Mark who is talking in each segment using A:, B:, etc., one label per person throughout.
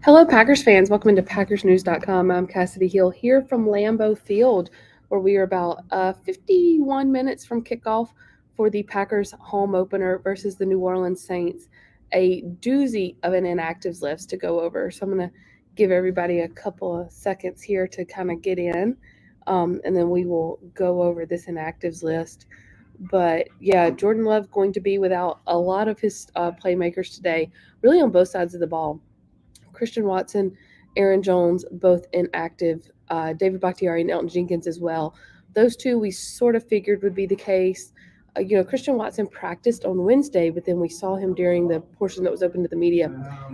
A: Hello, Packers fans. Welcome into PackersNews.com. I'm Kassidy Hill here from Lambeau Field, where we are about 51 minutes from kickoff for the Packers home opener versus the New Orleans Saints. A doozy of an inactives list to go over. So I'm going to give everybody a couple of seconds here to kind of get in, and then we will go over this inactives list. But yeah, Jordan Love going to be without a lot of his playmakers today, really on both sides of the ball. Christian Watson, Aaron Jones, both inactive. David Bakhtiari and Elton Jenkins as well. Those two we sort of figured would be the case. Christian Watson practiced on Wednesday, but then we saw him during the portion that was open to the media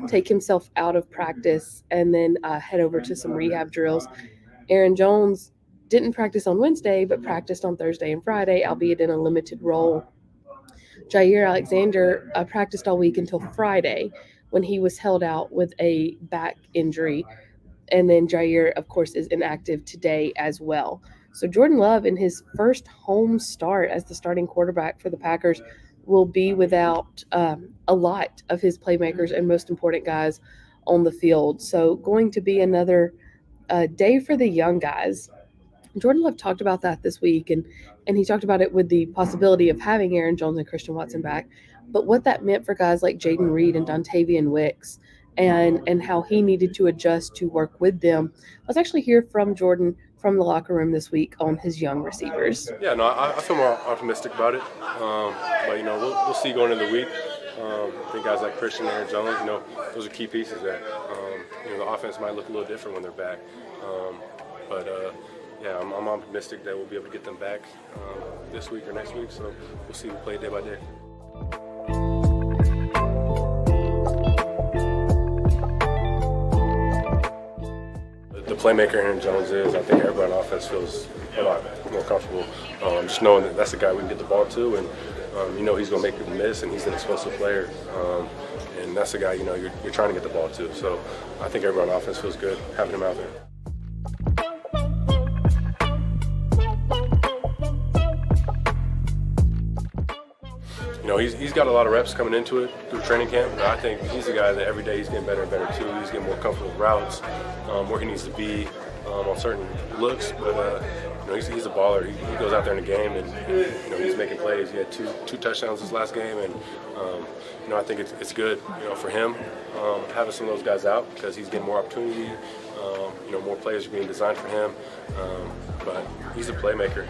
A: take himself out of practice and then head over to some rehab drills. Aaron Jones didn't practice on Wednesday, but practiced on Thursday and Friday, albeit in a limited role. Jair Alexander practiced all week until Friday when he was held out with a back injury. And then Jair, of course, is inactive today as well. So Jordan Love, in his first home start as the starting quarterback for the Packers, will be without a lot of his playmakers and most important guys on the field. So going to be another day for the young guys. Jordan Love talked about that this week, and he talked about it with the possibility of having Aaron Jones and Christian Watson back, but what that meant for guys like Jaden Reed and Dontavian Wicks, and how he needed to adjust to work with them. Let's actually hear from Jordan from the locker room this week on his young receivers.
B: Yeah, no, I feel more optimistic about it. But we'll see going into the week. I think guys like Christian, Aaron Jones, those are key pieces that the offense might look a little different when they're back. Yeah, I'm optimistic that we'll be able to get them back this week or next week. So we'll see. We'll play day by day. The playmaker Aaron Jones is, I think everybody on offense feels a lot more comfortable just knowing that that's the guy we can get the ball to, and he's going to make people miss, and he's an explosive player, and that's the guy you're trying to get the ball to. So I think everyone on offense feels good having him out there. He's got a lot of reps coming into it through training camp, but I think he's the guy that every day he's getting better and better too. He's getting more comfortable with routes, where he needs to be on certain looks. But he's a baller. He goes out there in the game, and he's making plays. He had two touchdowns this last game, and I think it's good for him having some of those guys out because he's getting more opportunity. More players are being designed for him, but he's a playmaker.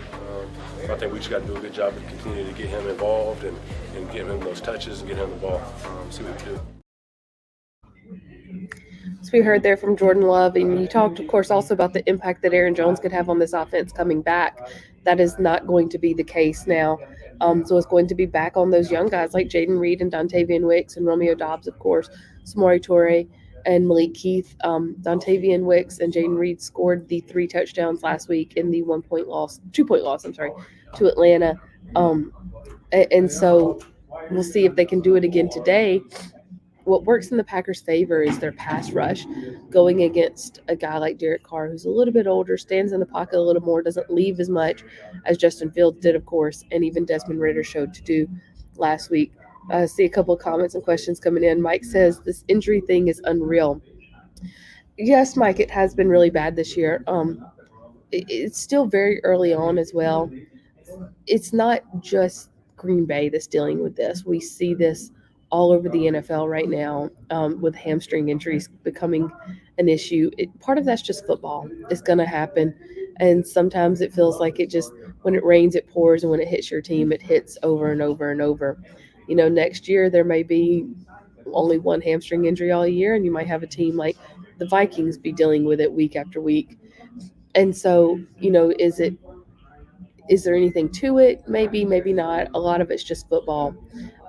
B: I think we just got to do a good job of continuing to get him involved and give him those touches and get him the ball. See what we
A: do. So we heard there from Jordan Love, and he talked, of course, also about the impact that Aaron Jones could have on this offense coming back. That is not going to be the case now. So it's going to be back on those young guys like Jaden Reed and Dontavian Wicks and Romeo Doubs, of course, Samori Toure and Malik Keith. Dontavian Wicks and Jaden Reed scored the 3 touchdowns last week in the 2-point loss, to Atlanta. And so we'll see if they can do it again today. What works in the Packers' favor is their pass rush, going against a guy like Derek Carr, who's a little bit older, stands in the pocket a little more, doesn't leave as much as Justin Fields did, of course, and even Desmond Ridder showed to do last week. I see a couple of comments and questions coming in. Mike says, this injury thing is unreal. Yes, Mike, it has been really bad this year. It's still very early on as well. It's not just Green Bay that's dealing with this. We see this all over the NFL right now, with hamstring injuries becoming an issue. Part of that's just football. It's going to happen. And sometimes it feels like it just, when it rains, it pours. And when it hits your team, it hits over and over and over. Next year there may be only one hamstring injury all year, and you might have a team like the Vikings be dealing with it week after week. And so, is there anything to it? Maybe, maybe not. A lot of it's just football.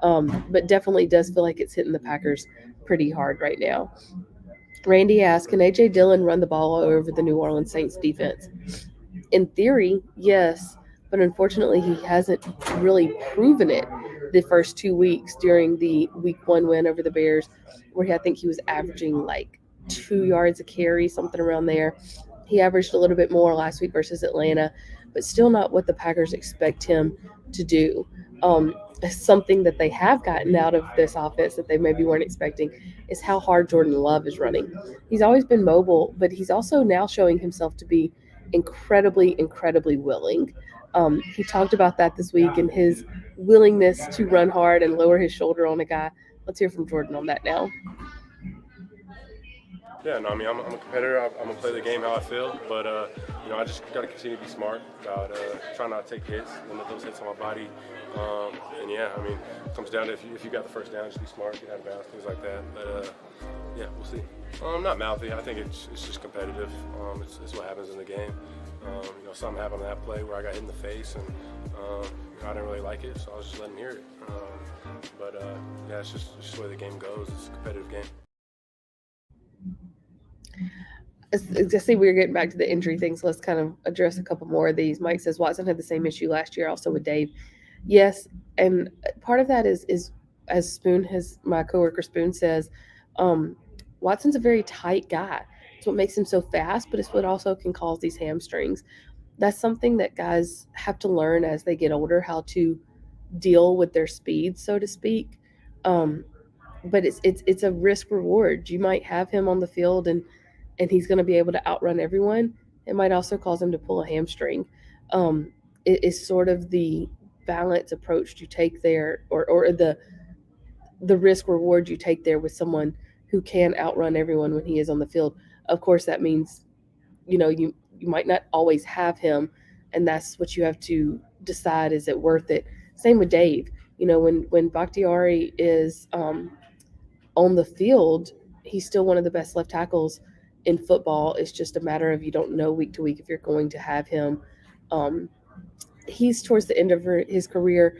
A: But definitely does feel like it's hitting the Packers pretty hard right now. Randy asked, can A.J. Dillon run the ball over the New Orleans Saints defense? In theory, yes, but unfortunately he hasn't really proven it the first 2 weeks during the week 1 win over the Bears, where I think he was averaging like 2 yards a carry, something around there. He averaged a little bit more last week versus Atlanta, but still not what the Packers expect him to do. Um, Something that they have gotten out of this offense that they maybe weren't expecting is how hard Jordan Love is running. He's always been mobile, but he's also now showing himself to be incredibly, incredibly willing. He talked about that this week and his willingness to run hard and lower his shoulder on a guy. Let's hear from Jordan on that now.
B: Yeah, no, I mean, I'm a competitor. I'm gonna play the game how I feel, but I just gotta continue to be smart about trying not to take hits, limit those hits on my body, and yeah, I mean, it comes down to if you got the first down, just be smart, get out of bounds, things like that. But yeah, we'll see. Not mouthy. I think it's just competitive. It's what happens in the game. Something happened on that play where I got hit in the face, and I didn't really like it, so I was just letting him hear it. But yeah, it's just the way the game goes. It's a competitive game.
A: I see we're getting back to the injury things. So let's kind of address a couple more of these. Mike says Watson had the same issue last year, also with Dave. Yes, and part of that is as Spoon has my coworker Spoon says, um, Watson's a very tight guy. It's what makes him so fast, but it's what also can cause these hamstrings. That's something that guys have to learn as they get older how to deal with their speed, so to speak. Um, but it's a risk reward. You might have him on the field and he's going to be able to outrun everyone. It might also cause him to pull a hamstring. Um, it is sort of the balance approach you take there, or the risk reward you take there with someone who can outrun everyone when he is on the field. Of course, that means you might not always have him, and that's what you have to decide: is it worth it? Same with Dave. When Bakhtiari is on the field, he's still one of the best left tackles in football. It's just a matter of you don't know week to week if you're going to have him. Um, he's towards the end of his career.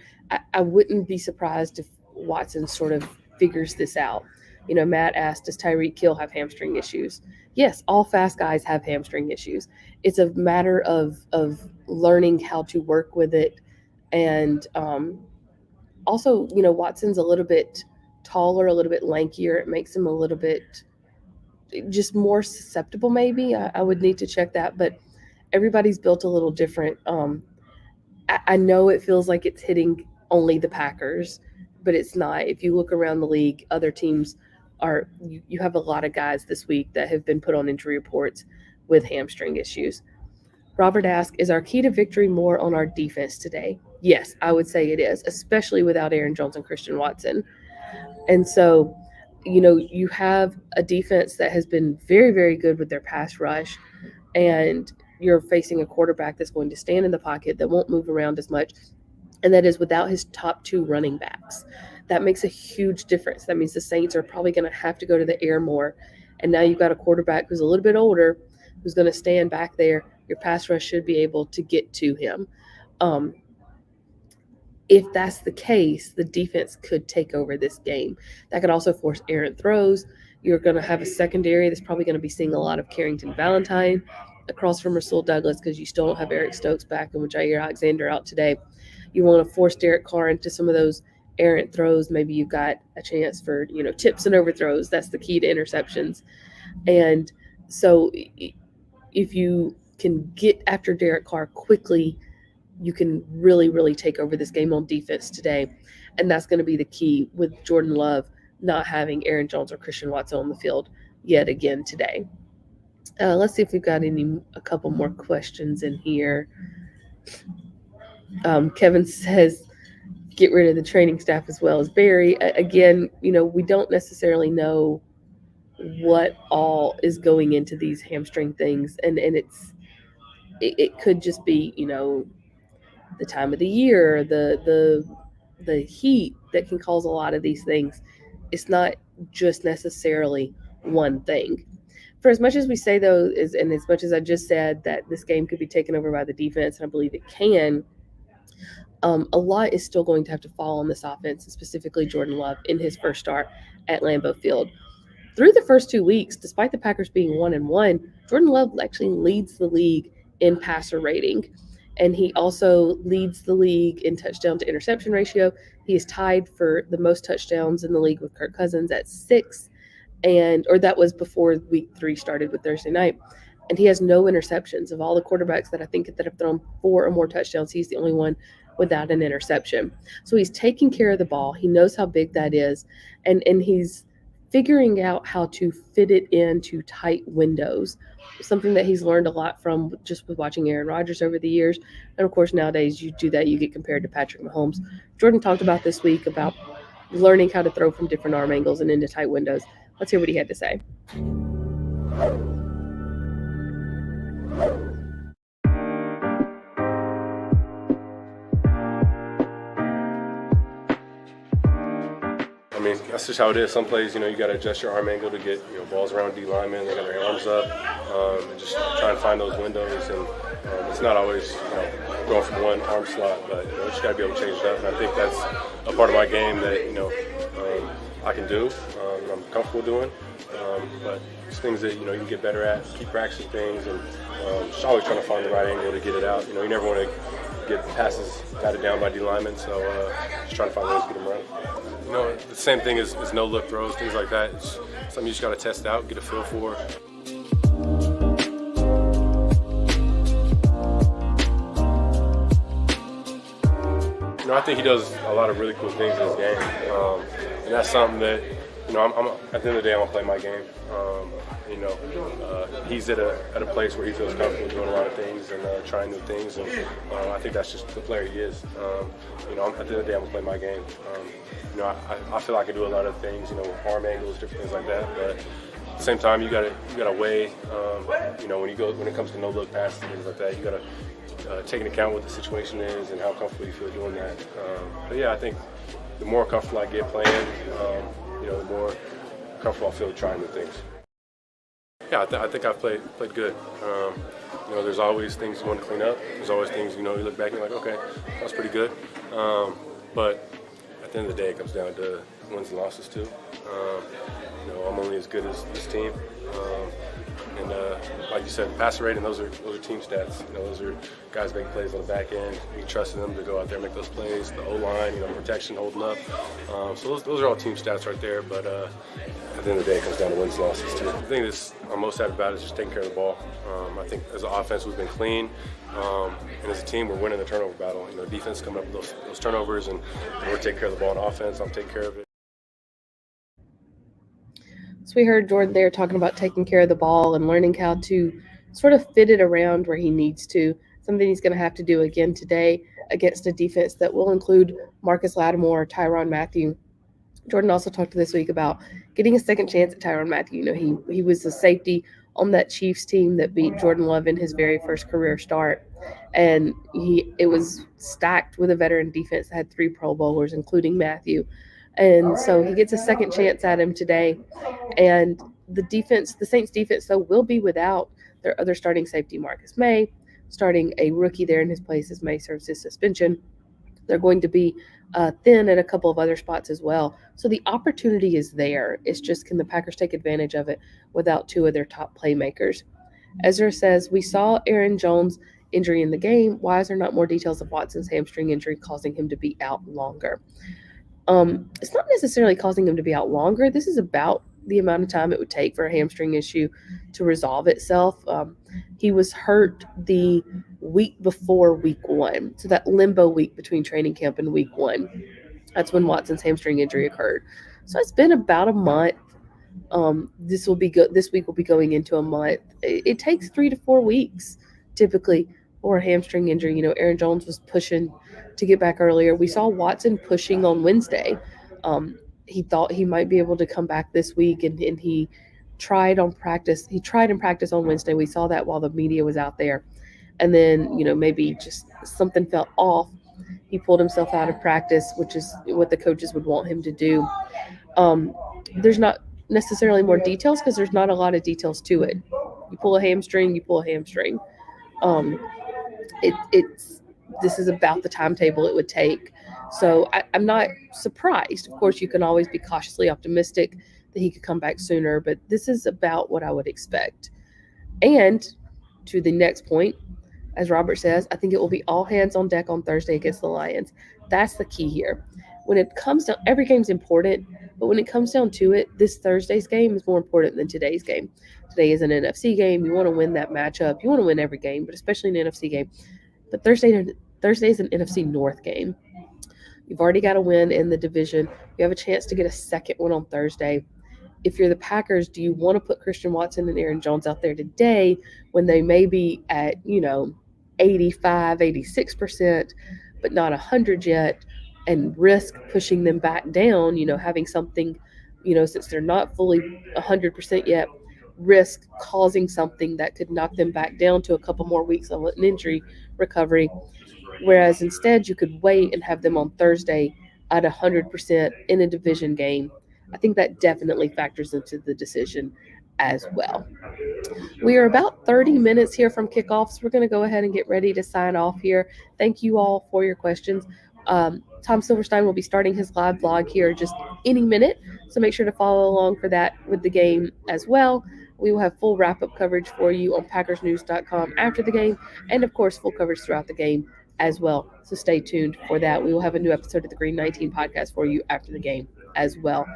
A: I wouldn't be surprised if Watson sort of figures this out. Matt asked, does Tyreek Hill have hamstring issues? Yes, all fast guys have hamstring issues. It's a matter of learning how to work with it, and also, Watson's a little bit taller, a little bit lankier. It makes him a little bit just more susceptible, maybe. I would need to check that, but everybody's built a little different. I know it feels like it's hitting only the Packers, but it's not. If you look around the league, other teams you have a lot of guys this week that have been put on injury reports with hamstring issues. Robert asked, is our key to victory more on our defense today? Yes, I would say it is, especially without Aaron Jones and Christian Watson. And so, you have a defense that has been very, very good with their pass rush, and you're facing a quarterback that's going to stand in the pocket, that won't move around as much, and that is without his top two running backs. That makes a huge difference. That means the Saints are probably going to have to go to the air more. And now you've got a quarterback who's a little bit older, who's going to stand back there. Your pass rush should be able to get to him. Um, if that's the case, the defense could take over this game. That could also force errant throws. You're going to have a secondary that's probably going to be seeing a lot of Carrington Valentine across from Rasul Douglas, because you still don't have Eric Stokes back and with Jair Alexander out today. You want to force Derek Carr into some of those errant throws. Maybe you've got a chance for tips and overthrows. That's the key to interceptions. And so if you can get after Derek Carr quickly, you can really, really take over this game on defense today. And that's going to be the key with Jordan Love not having Aaron Jones or Christian Watson on the field yet again today. Let's see if we've got a couple more questions in here. Kevin says, get rid of the training staff as well as Barry. Again, we don't necessarily know what all is going into these hamstring things, and it could just be the time of the year, the heat that can cause a lot of these things. It's not just necessarily one thing. For as much as we say though, and as much as I just said that this game could be taken over by the defense, and I believe it can, a lot is still going to have to fall on this offense, and specifically Jordan Love in his first start at Lambeau Field. Through the first 2 weeks, despite the Packers being 1-1, Jordan Love actually leads the league in passer rating. And he also leads the league in touchdown to interception ratio. He is tied for the most touchdowns in the league with Kirk Cousins at 6. Or that was before week 3 started with Thursday night. And he has no interceptions. Of all the quarterbacks that I think that have thrown 4 or more touchdowns, he's the only one without an interception. So he's taking care of the ball. He knows how big that is, and he's figuring out how to fit it into tight windows. Something that he's learned a lot from just with watching Aaron Rodgers over the years. And of course, nowadays you do that, you get compared to Patrick Mahomes. Jordan talked about this week about learning how to throw from different arm angles and into tight windows. Let's hear what he had to say.
B: I mean, that's just how it is. Some plays, you got to adjust your arm angle to get, balls around D linemen. They got their arms up, and just try and find those windows. And it's not always, going from one arm slot, but you just got to be able to change it up. And I think that's a part of my game that I can do, and I'm comfortable doing. But it's things that you can get better at. Keep practicing things, and just always trying to find the right angle to get it out. You never want to get passes batted down by D linemen, so just trying to find ways to get them right. The same thing as no look throws, things like that. It's something you just got to test out, get a feel for. I think he does a lot of really cool things in his game, and that's something that I'm at the end of the day, I'm gonna play my game. He's at a place where he feels comfortable doing a lot of things and trying new things, and I think that's just the player he is. At the end of the day, I'm gonna play my game. I feel like I can do a lot of things, arm angles, different things like that, but at the same time, you gotta weigh, when it comes to no look passes and things like that, you gotta take into account what the situation is and how comfortable you feel doing that. But yeah, I think the more comfortable I get playing, the more comfortable I feel trying new things. Yeah, I think I've played good. There's always things you want to clean up. There's always things, you look back and you're like, okay, that's pretty good. But at the end of the day, it comes down to wins and losses too. I'm only as good as this team. And like you said, passer rating, those are team stats. Those are guys making plays on the back end. You can trust them to go out there and make those plays. The O-line, protection, holding up. So those are all team stats right there. But at the end of the day, it comes down to wins and losses too. The thing that I'm most happy about is just taking care of the ball. I think as an offense, we've been clean. And as a team, we're winning the turnover battle. Defense coming up with those turnovers, and we're taking care of the ball on offense. I'm taking care of it.
A: So we heard Jordan there talking about taking care of the ball and learning how to sort of fit it around where he needs to. Something he's going to have to do again today against a defense that will include Marcus Lattimore, Tyrann Mathieu. Jordan also talked this week about getting a second chance at Tyrann Mathieu. He was a safety on that Chiefs team that beat Jordan Love in his very first career start. And it was stacked with a veteran defense that had 3 Pro Bowlers, including Mathieu. And so he gets a second chance at him today. And the Saints defense, though, will be without their other starting safety, Marcus May, starting a rookie there in his place as May serves his suspension. They're going to be thin at a couple of other spots as well. So the opportunity is there. It's just, can the Packers take advantage of it without 2 of their top playmakers? Ezra says, we saw Aaron Jones' injury in the game. Why is there not more details of Watson's hamstring injury causing him to be out longer? It's not necessarily causing him to be out longer. This is about the amount of time it would take for a hamstring issue to resolve itself. He was hurt the week before week 1, so that limbo week between training camp and week 1. That's when Watson's hamstring injury occurred. So it's been about a month. This week will be going into a month. It takes 3 to 4 weeks typically for a hamstring injury. Aaron Jones was pushing to get back earlier. We saw Watson pushing on Wednesday. He thought he might be able to come back this week, and he tried in practice on Wednesday. We saw that while the media was out there. And then, maybe just something felt off. He pulled himself out of practice, which is what the coaches would want him to do. There's not necessarily more details because there's not a lot of details to it. You pull a hamstring, you pull a hamstring. This is about the timetable it would take. So I'm not surprised. Of course, you can always be cautiously optimistic that he could come back sooner, but this is about what I would expect. And to the next point, as Robert says, I think it will be all hands on deck on Thursday against the Lions. That's the key here. When it comes down, every game's important, but when it comes down to it, this Thursday's game is more important than today's game. Today is an NFC game. You want to win that matchup. You want to win every game, but especially an NFC game. But Thursday Thursday's an NFC North game. You've already got a win in the division. You have a chance to get a second one on Thursday. If you're the Packers, do you want to put Christian Watson and Aaron Jones out there today when they may be at, 85, 86%, but not 100 yet, and risk pushing them back down, having something, since they're not fully 100% yet, risk causing something that could knock them back down to a couple more weeks of an injury recovery. Whereas instead, you could wait and have them on Thursday at 100% in a division game. I think that definitely factors into the decision as well. We are about 30 minutes here from kickoff, so we're going to go ahead and get ready to sign off here. Thank you all for your questions. Tom Silverstein will be starting his live blog here just any minute, so make sure to follow along for that with the game as well. We will have full wrap up coverage for you on PackersNews.com after the game, and of course, full coverage throughout the game as well. So stay tuned for that. We will have a new episode of the Green 19 podcast for you after the game as well.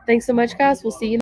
A: Thanks so much, guys. We'll see you